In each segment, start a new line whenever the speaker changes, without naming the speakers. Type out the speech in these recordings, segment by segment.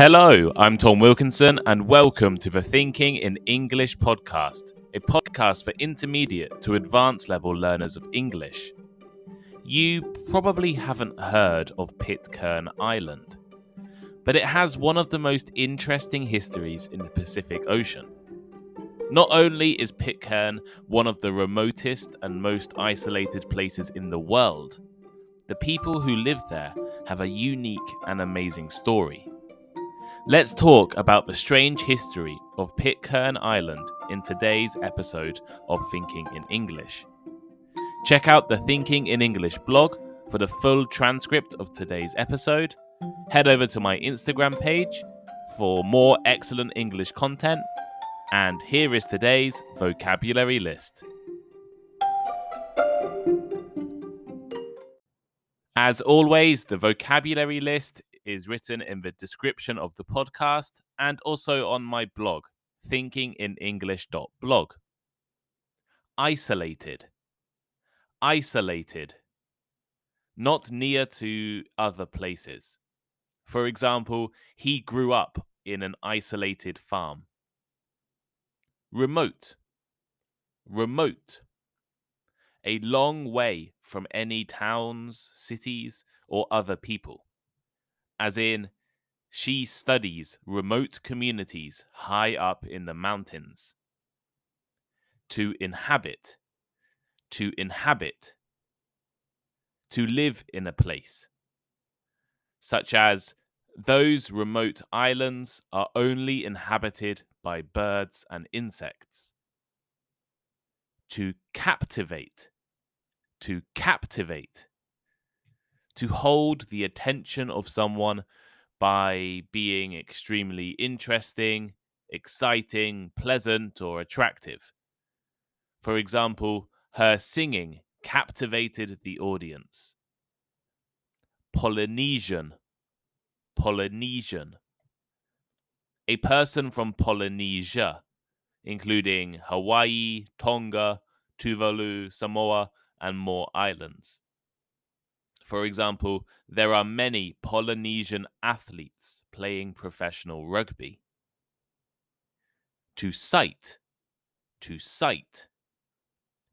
Hello, I'm Tom Wilkinson, and welcome to the Thinking in English podcast, a podcast for intermediate to advanced level learners of English. You probably haven't heard of Pitcairn Island, but it has one of the most interesting histories in the Pacific Ocean. Not only is Pitcairn one of the remotest and most isolated places in the world, the people who live there have a unique and amazing story. Let's talk about the strange history of Pitcairn Island in today's episode of Thinking in English. Check out the Thinking in English blog for the full transcript of today's episode. Head over to my Instagram page for more excellent English content. And here is today's vocabulary list. As always, the vocabulary list is written in the description of the podcast and also on my blog, thinkinginenglish.blog. Isolated. Isolated. Not near to other places. For example, he grew up in an isolated farm. Remote. Remote. A long way from any towns, cities, or other people. As in, she studies remote communities high up in the mountains. To inhabit. To inhabit. To live in a place. Such as, those remote islands are only inhabited by birds and insects. To captivate. To captivate. To hold the attention of someone by being extremely interesting, exciting, pleasant, or attractive. For example, her singing captivated the audience. Polynesian. Polynesian. A person from Polynesia, including Hawaii, Tonga, Tuvalu, Samoa, and more islands. For example, there are many Polynesian athletes playing professional rugby. To sight. To sight.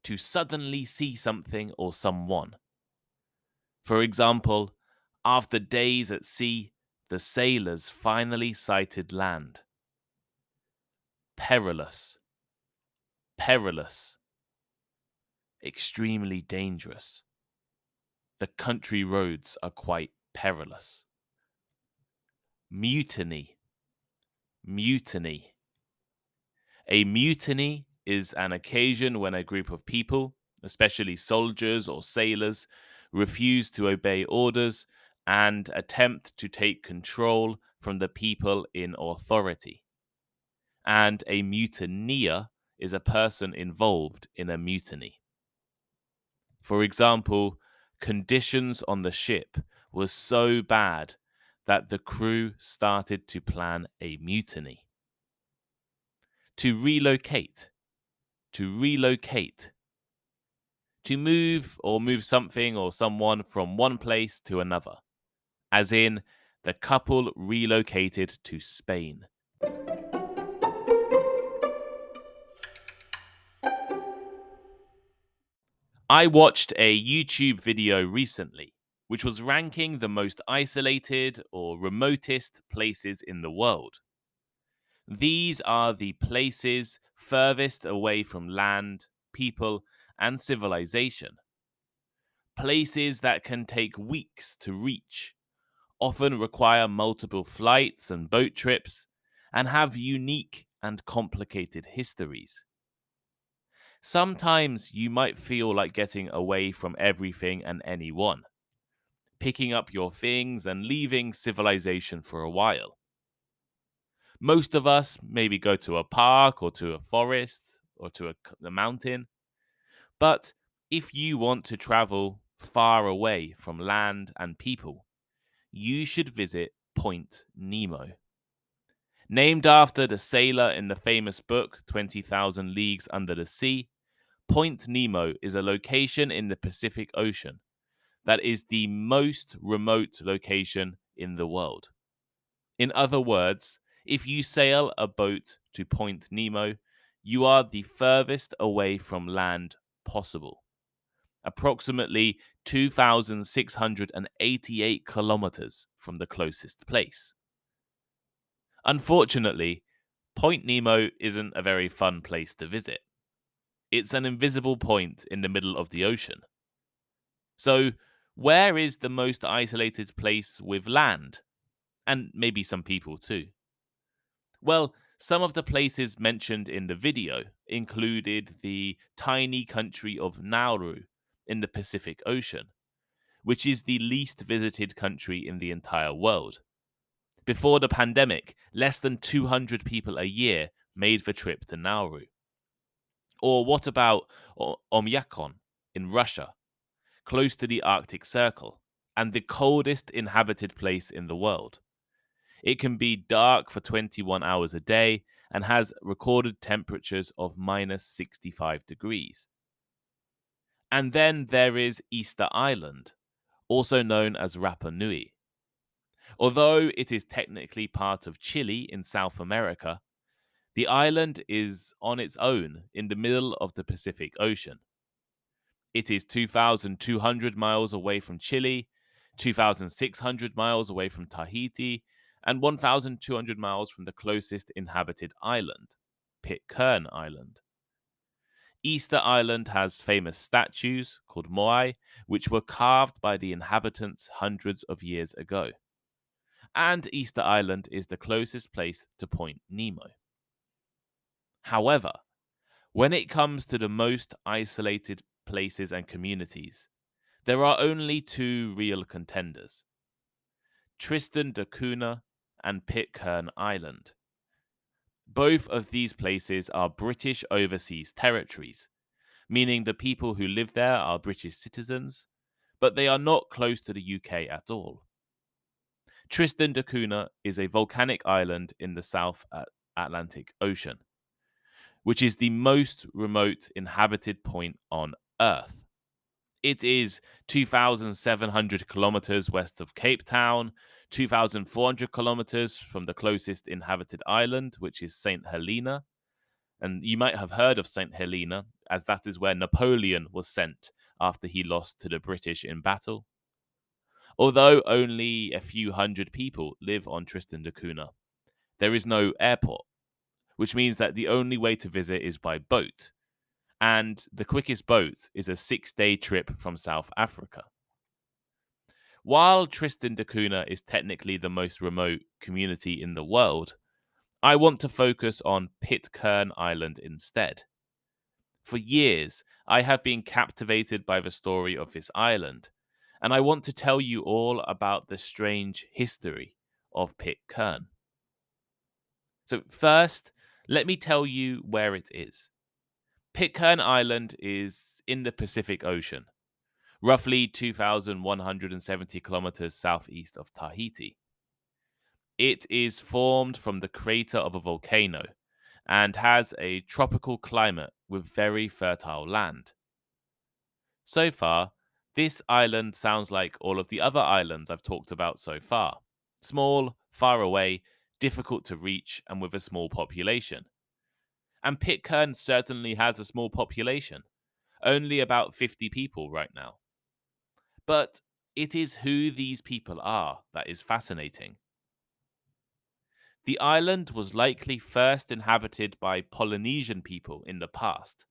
To suddenly see something or someone. For example, after days at sea, the sailors finally sighted land. Perilous. Perilous. Extremely dangerous. The country roads are quite perilous. Mutiny. Mutiny. A mutiny is an occasion when a group of people, especially soldiers or sailors, refuse to obey orders and attempt to take control from the people in authority. And a mutineer is a person involved in a mutiny. For example, conditions on the ship were so bad that the crew started to plan a mutiny. To relocate. To relocate. To move or move something or someone from one place to another. As in, the couple relocated to Spain. I watched a YouTube video recently, which was ranking the most isolated or remotest places in the world. These are the places furthest away from land, people, and civilization. Places that can take weeks to reach, often require multiple flights and boat trips, and have unique and complicated histories. Sometimes you might feel like getting away from everything and anyone, picking up your things and leaving civilization for a while. Most of us maybe go to a park or to a forest or to a mountain. But if you want to travel far away from land and people, you should visit Point Nemo. Named after the sailor in the famous book 20,000 Leagues Under the Sea, Point Nemo is a location in the Pacific Ocean that is the most remote location in the world. In other words, if you sail a boat to Point Nemo, you are the furthest away from land possible, approximately 2,688 kilometers from the closest place. Unfortunately, Point Nemo isn't a very fun place to visit. It's an invisible point in the middle of the ocean. So, where is the most isolated place with land? And maybe some people too. Well, some of the places mentioned in the video included the tiny country of Nauru in the Pacific Ocean, which is the least visited country in the entire world. Before the pandemic, less than 200 people a year made the trip to Nauru. Or what about Omyakon in Russia, close to the Arctic Circle, and the coldest inhabited place in the world? It can be dark for 21 hours a day and has recorded temperatures of minus 65 degrees. And then there is Easter Island, also known as Rapa Nui. Although it is technically part of Chile in South America, the island is on its own in the middle of the Pacific Ocean. It is 2,200 miles away from Chile, 2,600 miles away from Tahiti, and 1,200 miles from the closest inhabited island, Pitcairn Island. Easter Island has famous statues called moai, which were carved by the inhabitants hundreds of years ago. And Easter Island is the closest place to Point Nemo. However, when it comes to the most isolated places and communities, there are only two real contenders: Tristan da Cunha and Pitcairn Island. Both of these places are British overseas territories, meaning the people who live there are British citizens, but they are not close to the UK at all. Tristan da Cunha is a volcanic island in the South Atlantic Ocean, which is the most remote inhabited point on Earth. It is 2,700 kilometers west of Cape Town, 2,400 kilometers from the closest inhabited island, which is St. Helena. And you might have heard of St. Helena, as that is where Napoleon was sent after he lost to the British in battle. Although only a few hundred people live on Tristan da Cunha, there is no airport, which means that the only way to visit is by boat. And the quickest boat is a 6-day trip from South Africa. While Tristan da Cunha is technically the most remote community in the world, I want to focus on Pitcairn Island instead. For years, I have been captivated by the story of this island, and I want to tell you all about the strange history of Pitcairn. So first, let me tell you where it is. Pitcairn Island is in the Pacific Ocean, roughly 2,170 kilometers southeast of Tahiti. It is formed from the crater of a volcano and has a tropical climate with very fertile land. So far, this island sounds like all of the other islands I've talked about so far. Small, far away, difficult to reach, and with a small population. And Pitcairn certainly has a small population, only about 50 people right now. But it is who these people are that is fascinating. The island was likely first inhabited by Polynesian people in the past,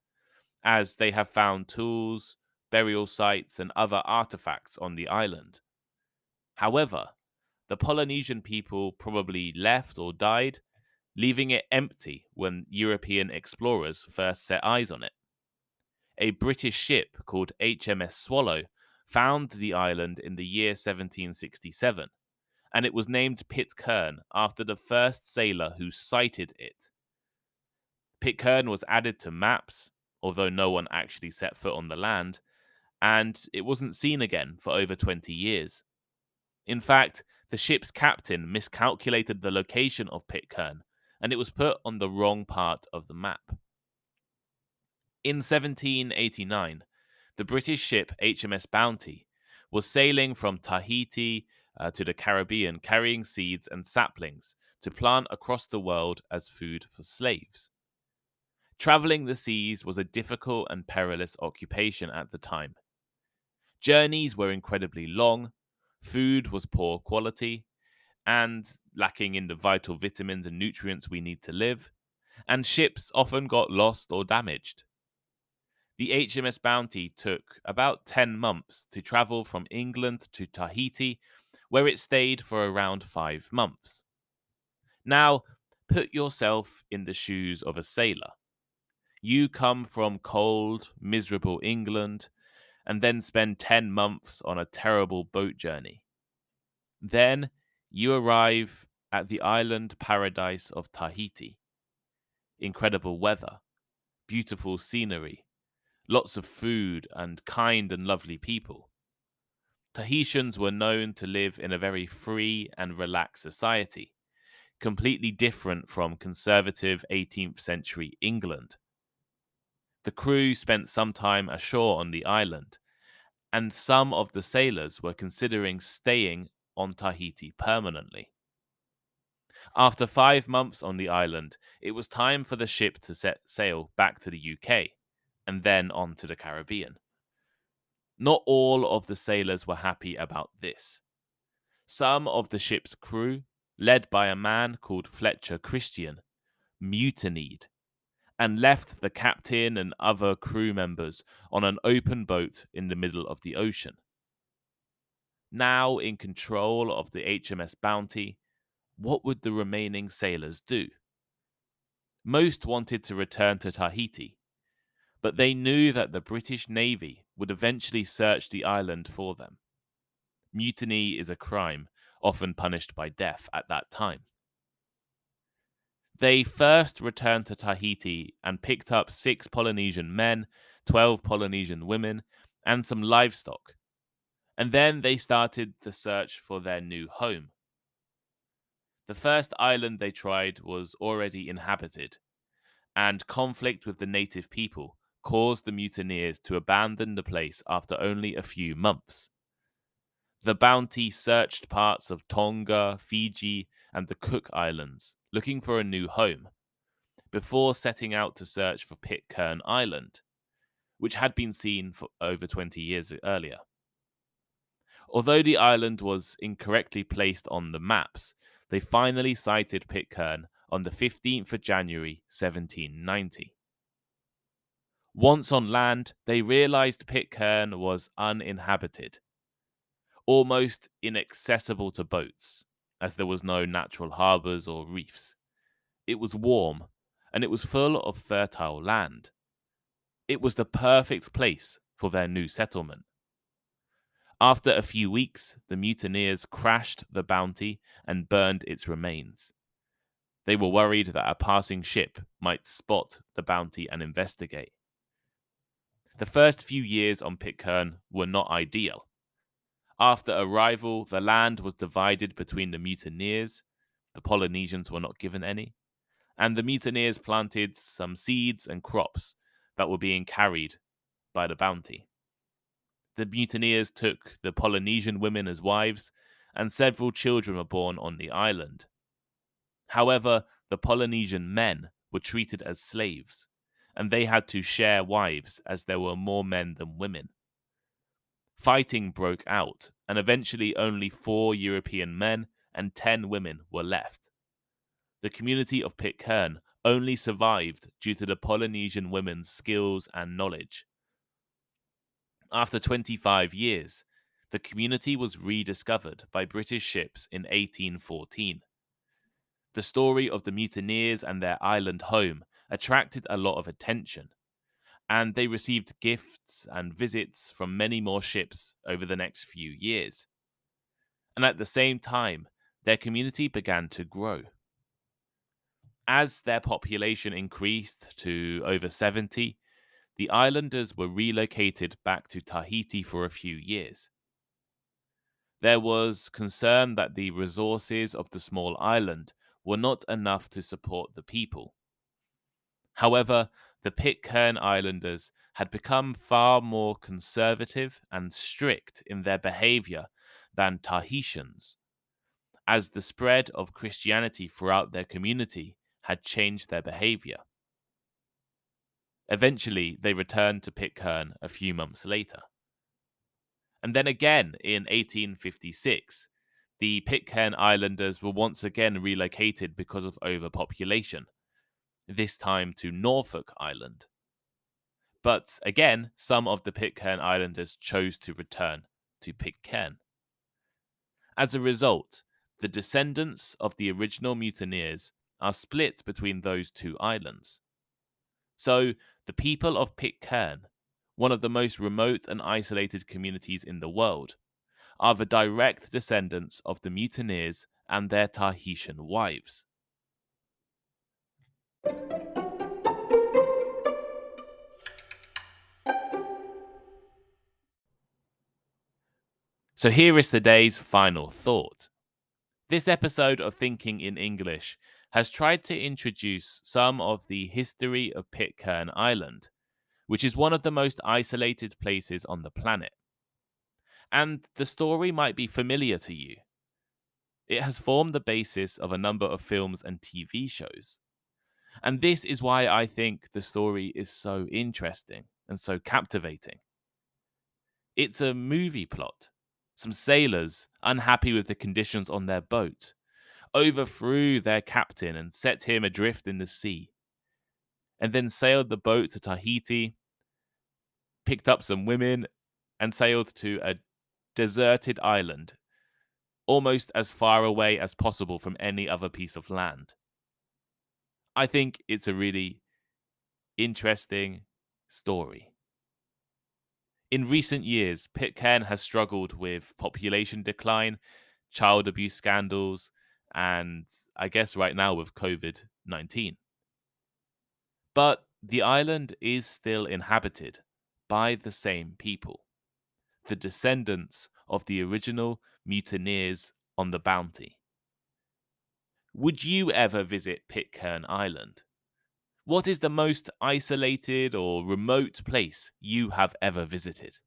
as they have found tools, burial sites, and other artifacts on the island. However, the Polynesian people probably left or died, leaving it empty when European explorers first set eyes on it. A British ship called HMS Swallow found the island in the year 1767, and it was named Pitcairn after the first sailor who sighted it. Pitcairn was added to maps, although no one actually set foot on the land, and it wasn't seen again for over 20 years. In fact, the ship's captain miscalculated the location of Pitcairn, and it was put on the wrong part of the map. In 1789, the British ship HMS Bounty was sailing from Tahiti to the Caribbean, carrying seeds and saplings to plant across the world as food for slaves. Traveling the seas was a difficult and perilous occupation at the time. Journeys were incredibly long, food was poor quality, and lacking in the vital vitamins and nutrients we need to live, and ships often got lost or damaged. The HMS Bounty took about 10 months to travel from England to Tahiti, where it stayed for around 5 months. Now, put yourself in the shoes of a sailor. You come from cold, miserable England and then spend 10 months on a terrible boat journey. Then you arrive at the island paradise of Tahiti. Incredible weather, beautiful scenery, lots of food, and kind and lovely people. Tahitians were known to live in a very free and relaxed society, completely different from conservative 18th century England. The crew spent some time ashore on the island, and some of the sailors were considering staying on Tahiti permanently. After 5 months on the island, it was time for the ship to set sail back to the UK, and then on to the Caribbean. Not all of the sailors were happy about this. Some of the ship's crew, led by a man called Fletcher Christian, mutinied and left the captain and other crew members on an open boat in the middle of the ocean. Now in control of the HMS Bounty, what would the remaining sailors do? Most wanted to return to Tahiti, but they knew that the British Navy would eventually search the island for them. Mutiny is a crime, often punished by death at that time. They first returned to Tahiti and picked up 6 Polynesian men, 12 Polynesian women, and some livestock. And then they started the search for their new home. The first island they tried was already inhabited, and conflict with the native people caused the mutineers to abandon the place after only a few months. The Bounty searched parts of Tonga, Fiji, and the Cook Islands, looking for a new home, before setting out to search for Pitcairn Island, which had been seen for over 20 years earlier. Although the island was incorrectly placed on the maps, they finally sighted Pitcairn on the 15th of January 1790. Once on land, they realized Pitcairn was uninhabited, almost inaccessible to boats, as there was no natural harbors or reefs. It was warm, and it was full of fertile land. It was the perfect place for their new settlement. After a few weeks, the mutineers crashed the Bounty and burned its remains. They were worried that a passing ship might spot the Bounty and investigate. The first few years on Pitcairn were not ideal. After arrival, the land was divided between the mutineers. The Polynesians were not given any. And the mutineers planted some seeds and crops that were being carried by the Bounty. The mutineers took the Polynesian women as wives, and several children were born on the island. However, the Polynesian men were treated as slaves, and they had to share wives as there were more men than women. Fighting broke out, and eventually only 4 European men and 10 women were left. The community of Pitcairn only survived due to the Polynesian women's skills and knowledge. After 25 years, the community was rediscovered by British ships in 1814. The story of the mutineers and their island home attracted a lot of attention, and they received gifts and visits from many more ships over the next few years. And at the same time, their community began to grow. As their population increased to over 70, the islanders were relocated back to Tahiti for a few years. There was concern that the resources of the small island were not enough to support the people. However, the Pitcairn Islanders had become far more conservative and strict in their behavior than Tahitians, as the spread of Christianity throughout their community had changed their behavior. Eventually, they returned to Pitcairn a few months later. And then again in 1856, the Pitcairn Islanders were once again relocated because of overpopulation, this time to Norfolk Island. But again, some of the Pitcairn Islanders chose to return to Pitcairn. As a result, the descendants of the original mutineers are split between those two islands. So, the people of Pitcairn, one of the most remote and isolated communities in the world, are the direct descendants of the mutineers and their Tahitian wives. So here is today's final thought. This episode of Thinking in English has tried to introduce some of the history of Pitcairn Island, which is one of the most isolated places on the planet. And the story might be familiar to you. It has formed the basis of a number of films and TV shows. And this is why I think the story is so interesting and so captivating. It's a movie plot. Some sailors, unhappy with the conditions on their boat, overthrew their captain and set him adrift in the sea, and then sailed the boat to Tahiti, picked up some women, and sailed to a deserted island, almost as far away as possible from any other piece of land. I think it's a really interesting story. In recent years, Pitcairn has struggled with population decline, child abuse scandals, and I guess right now with COVID-19. But the island is still inhabited by the same people, the descendants of the original mutineers on the Bounty. Would you ever visit Pitcairn Island? What is the most isolated or remote place you have ever visited?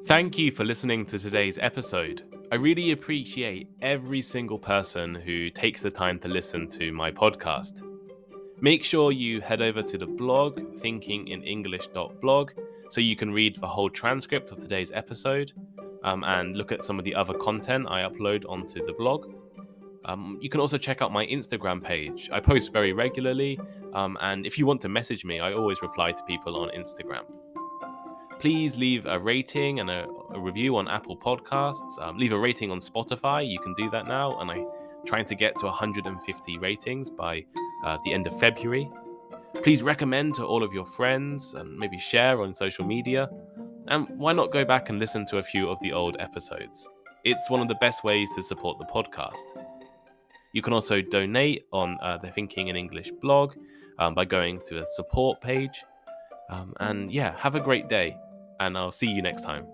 Thank you for listening to today's episode. I really appreciate every single person who takes the time to listen to my podcast. Make sure you head over to the blog, thinkinginenglish.blog, so you can read the whole transcript of today's episode and look at some of the other content I upload onto the blog. You can also check out my Instagram page. I post very regularly, and if you want to message me, I always reply to people on Instagram. Please leave a rating and a review on Apple Podcasts. Leave a rating on Spotify. You can do that now, and I'm trying to get to 150 ratings by the end of February. Please recommend to all of your friends and maybe share on social media. And why not go back and listen to a few of the old episodes? It's one of the best ways to support the podcast. You can also donate on the Thinking in English blog by going to a support page. And yeah, have a great day, and I'll see you next time.